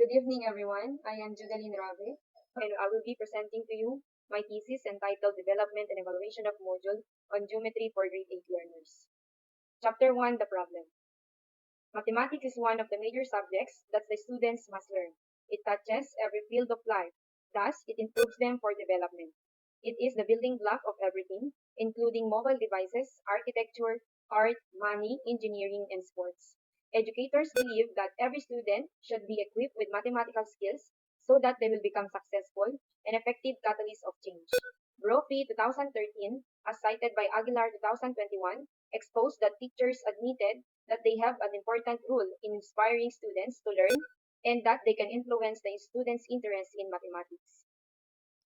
Good evening, everyone. I am Judelyn D, and I will be presenting to you my thesis entitled Development and Evaluation of Module on Geometry for Grade 8 Learners. Chapter 1, The Problem. Mathematics is one of the major subjects that the students must learn. It touches every field of life, thus it improves them for development. It is the building block of everything, including mobile devices, architecture, art, money, engineering, and sports. Educators believe that every student should be equipped with mathematical skills so that they will become successful and effective catalysts of change. Brophy 2013, as cited by Aguilar 2021, exposed that teachers admitted that they have an important role in inspiring students to learn and that they can influence the students' interest in mathematics.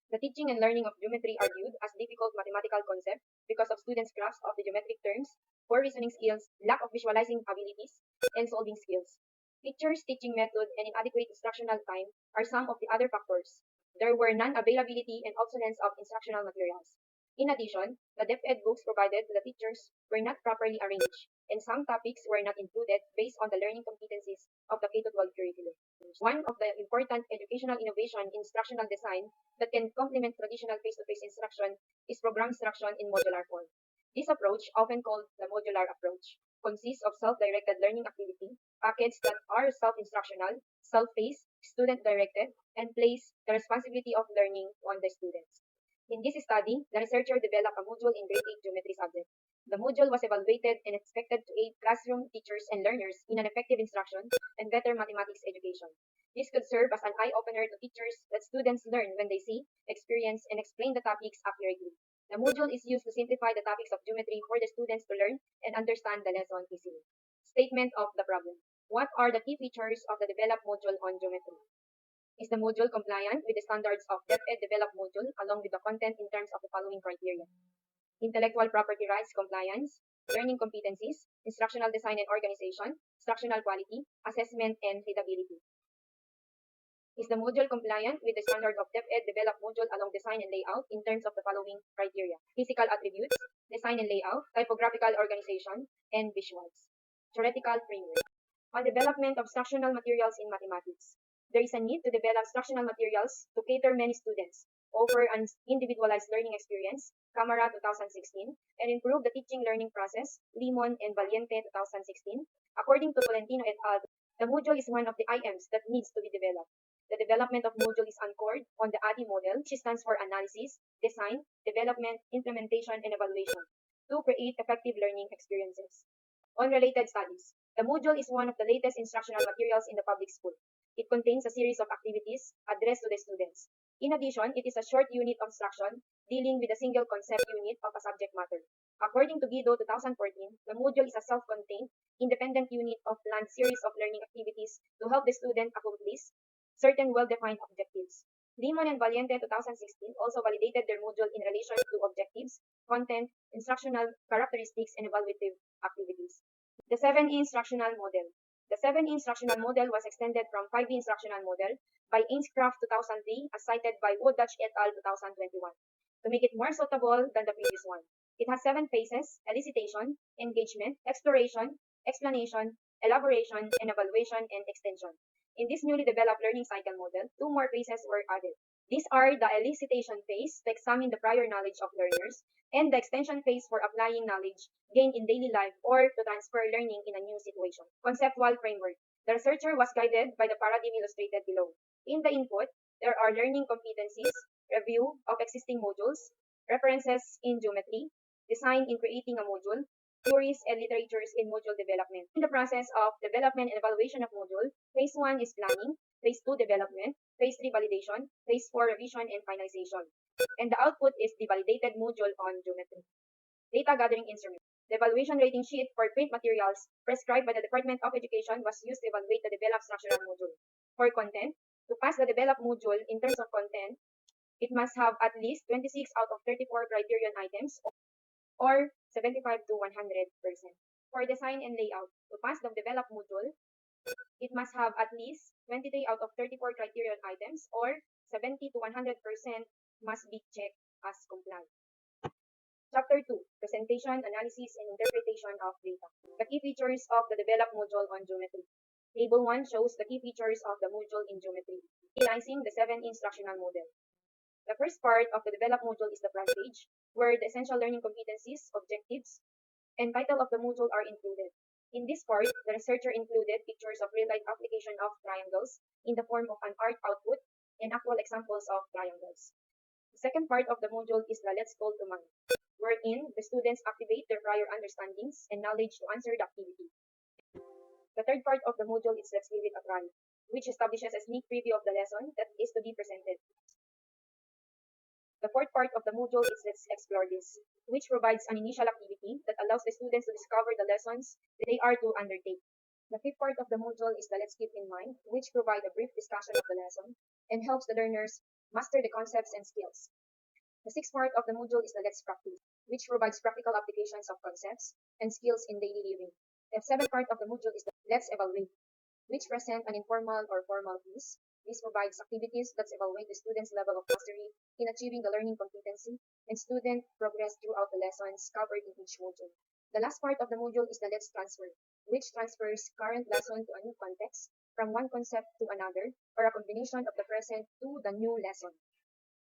The teaching and learning of geometry are viewed as difficult mathematical concepts because of students' grasp of the geometric terms, poor reasoning skills, lack of visualizing abilities, and solving skills. Teachers' teaching method and inadequate instructional time are some of the other factors. There were non-availability and obsolescence of instructional materials. In addition, the DepEd books provided to the teachers were not properly arranged, and some topics were not included based on the learning competencies of the K-12 curriculum. One of the important educational innovation in instructional design that can complement traditional face-to-face instruction is program instruction in modular form. This approach, often called the modular approach, consists of self-directed learning activity packets that are self-instructional, self-paced, student-directed, and place the responsibility of learning on the students. In this study, the researcher developed a module in grade 8 geometry subject. The module was evaluated and expected to aid classroom teachers and learners in an effective instruction and better mathematics education. This could serve as an eye-opener to teachers that students learn when they see, experience, and explain the topics accurately. The module is used to simplify the topics of geometry for the students to learn and understand the lesson easily. Statement of the problem. What are the key features of the developed module on geometry? Is the module compliant with the standards of DepEd developed module along with the content in terms of the following criteria? Intellectual property rights compliance, learning competencies, instructional design and organization, instructional quality, assessment, and readability. Is the module compliant with the standard of DepEd developed module along design and layout in terms of the following criteria? Physical attributes, design and layout, typographical organization, and visuals. Theoretical framework. On development of instructional materials in mathematics. There is a need to develop instructional materials to cater many students, offer an individualized learning experience, Camara 2016, and improve the teaching learning process, Limon and Valiente 2016. According to Tolentino et al., the module is one of the IMs that needs to be developed. The development of module is anchored on the ADI model, which stands for Analysis, Design, Development, Implementation, and Evaluation, to create effective learning experiences. On related studies, the module is one of the latest instructional materials in the public school. It contains a series of activities addressed to the students. In addition, it is a short unit of instruction dealing with a single concept unit of a subject matter. According to Guido 2014, the module is a self-contained, independent unit of planned series of learning activities to help the student accomplish certain well-defined objectives. Limon and Valiente 2016 also validated their module in relation to objectives, content, instructional characteristics, and evaluative activities. The 7E instructional model. The 7E instructional model was extended from 5E instructional model by Ainscraft 2003 as cited by Woodach et al. 2021 to make it more suitable than the previous one. It has 7 phases: elicitation, engagement, exploration, explanation, elaboration, and evaluation and extension. In this newly developed learning cycle model, 2 more phases were added. These are the elicitation phase to examine the prior knowledge of learners and the extension phase for applying knowledge gained in daily life or to transfer learning in a new situation. Conceptual framework. The researcher was guided by the paradigm illustrated below. In the input, there are learning competencies, review of existing modules, references in geometry, design in creating a module, theories and literatures in module development. In the process of development and evaluation of module, phase 1 is planning, phase 2 development, phase 3 validation, phase 4 revision and finalization. And the output is the validated module on geometry. Data gathering instrument. The evaluation rating sheet for print materials prescribed by the Department of Education was used to evaluate the developed structural module. For content, to pass the developed module in terms of content, it must have at least 26 out of 34 criterion items or 75 to 100%. For design and layout, to pass the developed module, it must have at least 23 out of 34 criterion items or 70 to 100% must be checked as compliant. Chapter 2, Presentation, Analysis, and Interpretation of Data. The key features of the developed module on geometry. Table 1 shows the key features of the module in geometry, utilizing the 7 instructional model. The first part of the developed module is the front page, where the essential learning competencies, objectives, and title of the module are included. In this part, the researcher included pictures of real-life application of triangles in the form of an art output and actual examples of triangles. The second part of the module is the Let's Call to Mind, wherein the students activate their prior understandings and knowledge to answer the activity. The third part of the module is Let's Give It a Try, which establishes a sneak preview of the lesson that is to be presented. The fourth part of the module is Let's Explore This, which provides an initial activity that allows the students to discover the lessons they are to undertake. The fifth part of the module is the Let's Keep in Mind, which provide a brief discussion of the lesson and helps the learners master the concepts and skills. The sixth part of the module is the Let's Practice, which provides practical applications of concepts and skills in daily living. The seventh part of the module is the Let's Evaluate, which present an informal or formal piece. This provides activities that evaluate the student's level of mastery in achieving the learning competency and student progress throughout the lessons covered in each module. The last part of the module is the Let's Transfer, which transfers current lesson to a new context, from one concept to another, or a combination of the present to the new lesson.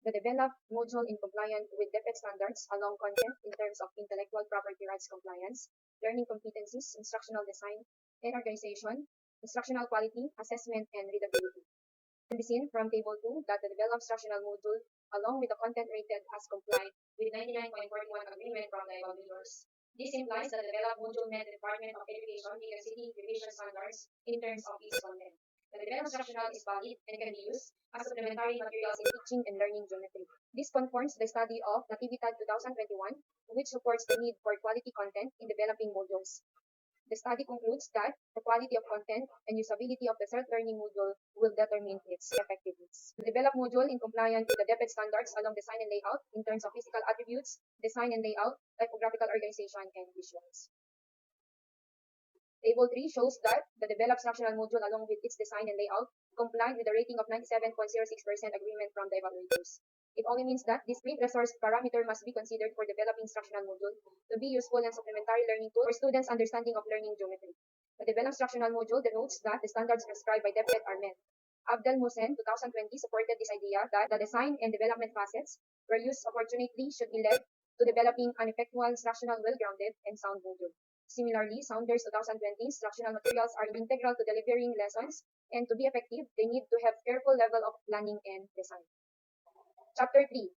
The developed module in compliance with DepEd standards along content in terms of intellectual property rights compliance, learning competencies, instructional design and organization, instructional quality, assessment, and readability. It can be seen from Table 2 that the developed instructional module, along with the content rated, has complied with 99.41 agreement from the evaluators. This implies that the developed module met the Department of Education Vigan City revision standards in terms of its content. The developed instructional is valid and can be used as supplementary materials in teaching and learning geometry. This conforms to the study of Natividad 2021, which supports the need for quality content in developing modules. The study concludes that the quality of content and usability of the self-learning module will determine its effectiveness. The developed module in compliance with the DepEd standards along design and layout in terms of physical attributes, design and layout, typographical organization, and visuals. Table 3 shows that the developed instructional module along with its design and layout complied with a rating of 97.06% agreement from the evaluators. It only means that this print resource parameter must be considered for developing instructional module to be useful and supplementary learning tool for students' understanding of learning geometry. The developed instructional module denotes that the standards prescribed by DepEd are met. Abdel Mohsen 2020 supported this idea that the design and development facets, where used opportunely, should be led to developing an effectual instructional well-grounded and sound module. Similarly, Saunders 2020 instructional materials are integral to delivering lessons, and to be effective, they need to have careful level of planning and design. Chapter 3.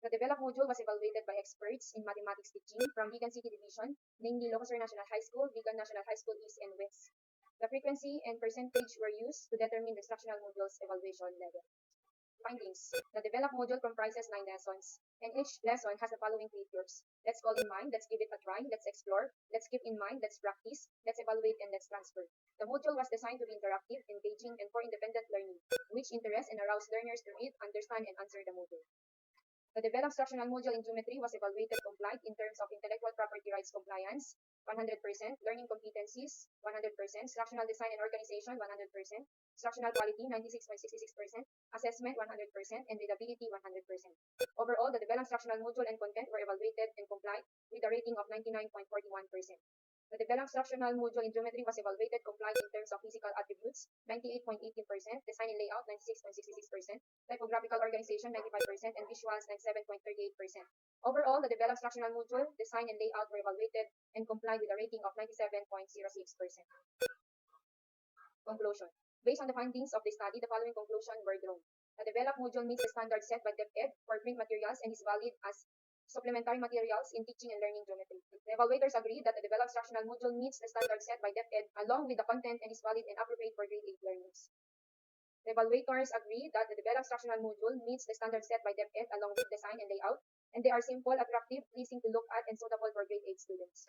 The developed module was evaluated by experts in mathematics teaching from Vigan City Division, namely Ilocos National High School, Vigan National High School East and West. The frequency and percentage were used to determine the instructional module's evaluation level. Findings. The developed module comprises 9 lessons, and each lesson has the following features. Let's call in mind, let's give it a try, let's explore, let's keep in mind, let's practice, let's evaluate, and let's transfer. The module was designed to be interactive, engaging, and for independent learning, which interests and arouse learners to read, understand, and answer the module. The developed instructional module in geometry was evaluated complied in terms of intellectual property rights compliance, 100%, learning competencies, 100%, instructional design and organization, 100%, instructional quality, 96.66%, assessment, 100%, and readability, 100%. Overall, the developed instructional module and content were evaluated and complied with a rating of 99.41%. The developed instructional module in geometry was evaluated complied in terms of physical attributes, 98.18%, design and layout, 96.66%, typographical organization, 95%, and visuals, 97.38%. Overall, the developed instructional module, design and layout were evaluated and complied with a rating of 97.06%. Conclusion. Based on the findings of the study, the following conclusion were drawn. The developed module meets the standards set by DepEd for print materials and is valid as supplementary materials in teaching and learning geometry. The evaluators agree that the developed instructional module meets the standards set by DepEd along with the content and is valid and appropriate for grade 8 learners. The evaluators agree that the developed instructional module meets the standards set by DepEd along with design and layout, and they are simple, attractive, pleasing to look at, and suitable for grade 8 students.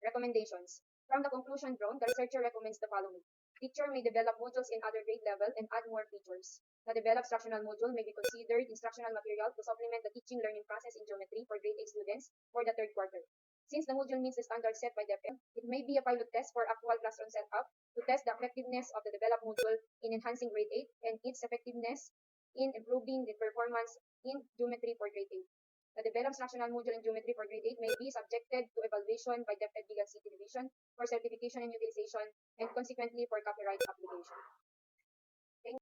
Recommendations. From the conclusion drawn, the researcher recommends the following. Teacher may develop modules in other grade level and add more features. The developed instructional module may be considered instructional material to supplement the teaching learning process in geometry for grade 8 students for the third quarter. Since the module meets the standards set by DepEd, it may be a pilot test for actual classroom setup to test the effectiveness of the developed module in enhancing grade 8 and its effectiveness in improving the performance in geometry for grade 8. that develops national module in geometry for grade 8 may be subjected to evaluation by DepEd Vigan City Division for certification and utilization and consequently for copyright application.